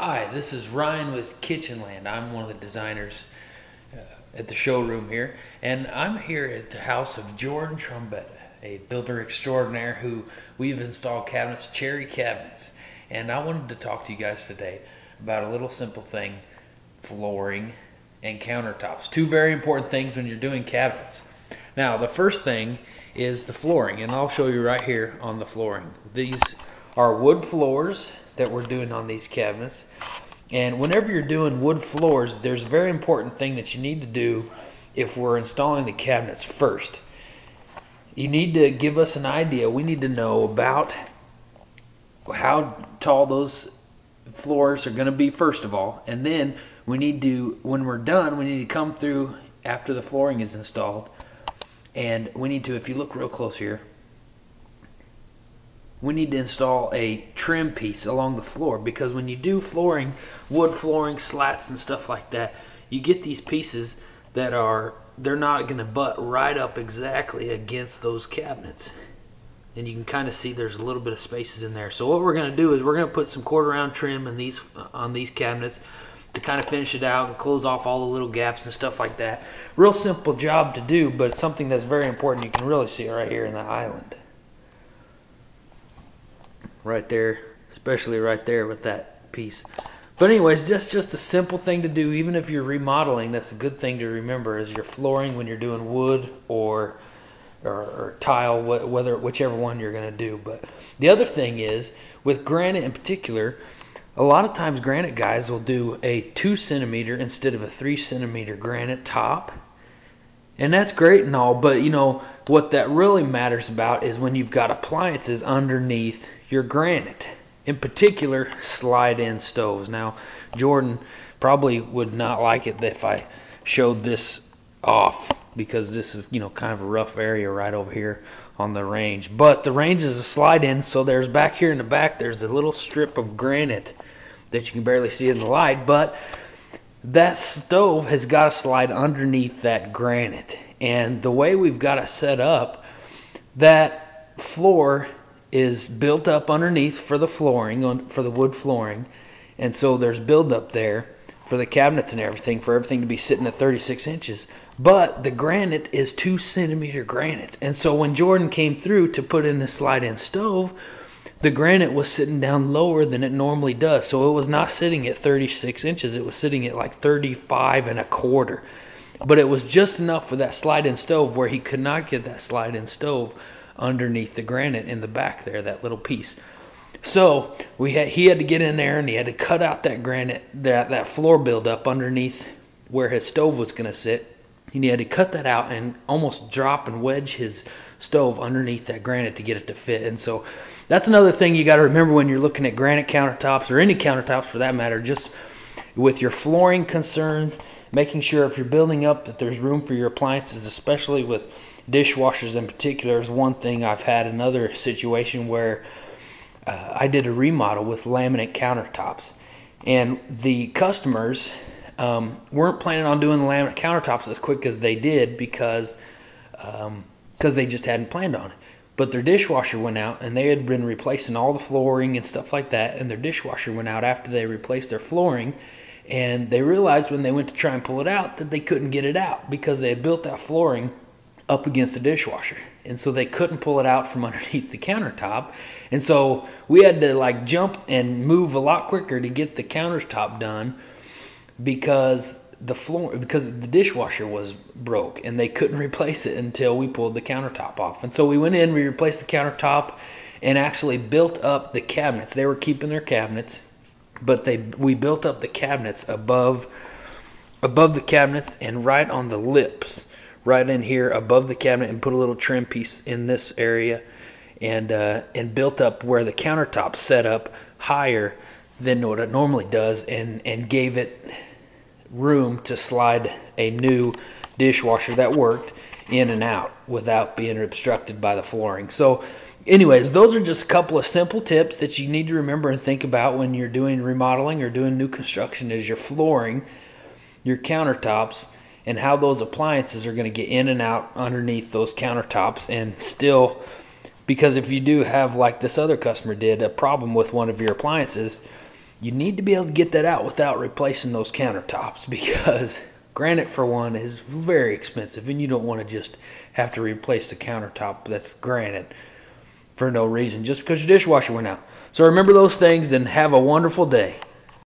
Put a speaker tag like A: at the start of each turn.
A: Hi, this is Ryan with Kitchenland. I'm one of the designers at the showroom here, and I'm here at the house of Jordan Trombetta, a builder extraordinaire who we've installed cabinets, cherry cabinets. And I wanted to talk to you guys today about a little simple thing: flooring and countertops. Two very important things when you're doing cabinets. Now, the first thing is the flooring, and I'll show you right here on the flooring. These are wood floors that we're doing on these cabinets. And whenever you're doing wood floors, there's a very important thing that you need to do if we're installing the cabinets first. You need to give us an idea. We need to know about how tall those floors are going to be first of all, and then we need to, when we're done, we need to come through after the flooring is installed, and we need to, if you look real close here, we need to install a trim piece along the floor, because when you do flooring, wood flooring, slats and stuff like that, you get these pieces that they're not going to butt right up exactly against those cabinets. And you can kind of see there's a little bit of spaces in there. So what we're going to do is we're going to put some quarter-round trim in on these cabinets to kind of finish it out and close off all the little gaps and stuff like that. Real simple job to do, but it's something that's very important. You can really see it right here in the island. Right there, especially right there with that piece. But anyways, that's just a simple thing to do. Even if you're remodeling, that's a good thing to remember, is your flooring when you're doing wood or tile, whichever one you're going to do. But the other thing is, with granite in particular, a lot of times granite guys will do a 2 centimeter instead of a 3 centimeter granite top. And that's great and all, but you know what that really matters about is when you've got appliances underneath your granite. In particular, slide-in stoves. Now, Jordan probably would not like it if I showed this off, because this is, you know, kind of a rough area right over here on the range. But the range is a slide-in, so there's back here in the back, there's a little strip of granite that you can barely see in the light, but that stove has got to slide underneath that granite. And the way we've got it set up, that floor is built up underneath for the flooring, for the wood flooring, and so there's build up there for the cabinets and everything, for everything to be sitting at 36 inches. But the granite is 2 centimeter granite, and so when Jordan came through to put in the slide-in stove, the granite was sitting down lower than it normally does. So it was not sitting at 36 inches, it was sitting at like 35 and a quarter. But it was just enough for that slide-in stove where he could not get that slide-in stove underneath the granite in the back there, that little piece. So he had to get in there and he had to cut out that granite, that floor buildup underneath where his stove was going to sit. And he had to cut that out and almost drop and wedge his stove underneath that granite to get it to fit. And so that's another thing you got to remember when you're looking at granite countertops, or any countertops for that matter, just with your flooring concerns, making sure if you're building up that there's room for your appliances, especially with dishwashers in particular, is one thing. I've had another situation where I did a remodel with laminate countertops, and the customers weren't planning on doing the laminate countertops as quick as they did because they just hadn't planned on it. But their dishwasher went out, and they had been replacing all the flooring and stuff like that, and their dishwasher went out after they replaced their flooring, and they realized when they went to try and pull it out that they couldn't get it out because they had built that flooring up against the dishwasher, and so they couldn't pull it out from underneath the countertop. And so we had to like jump and move a lot quicker to get the countertop done, because the dishwasher was broke and they couldn't replace it until we pulled the countertop off. And so we went in, we replaced the countertop, and actually built up the cabinets. They were keeping their cabinets, but we built up the cabinets above the cabinets and right on the lips, right in here above the cabinet, and put a little trim piece in this area, and built up where the countertop set up higher than what it normally does, and gave it room to slide a new dishwasher that worked in and out without being obstructed by the flooring. So anyways, those are just a couple of simple tips that you need to remember and think about when you're doing remodeling or doing new construction, is your flooring, your countertops, and how those appliances are going to get in and out underneath those countertops. And still, because if you do have, like this other customer did, a problem with one of your appliances, you need to be able to get that out without replacing those countertops, because granite, for one, is very expensive, and you don't want to just have to replace the countertop that's granite for no reason, just because your dishwasher went out. So remember those things, and have a wonderful day.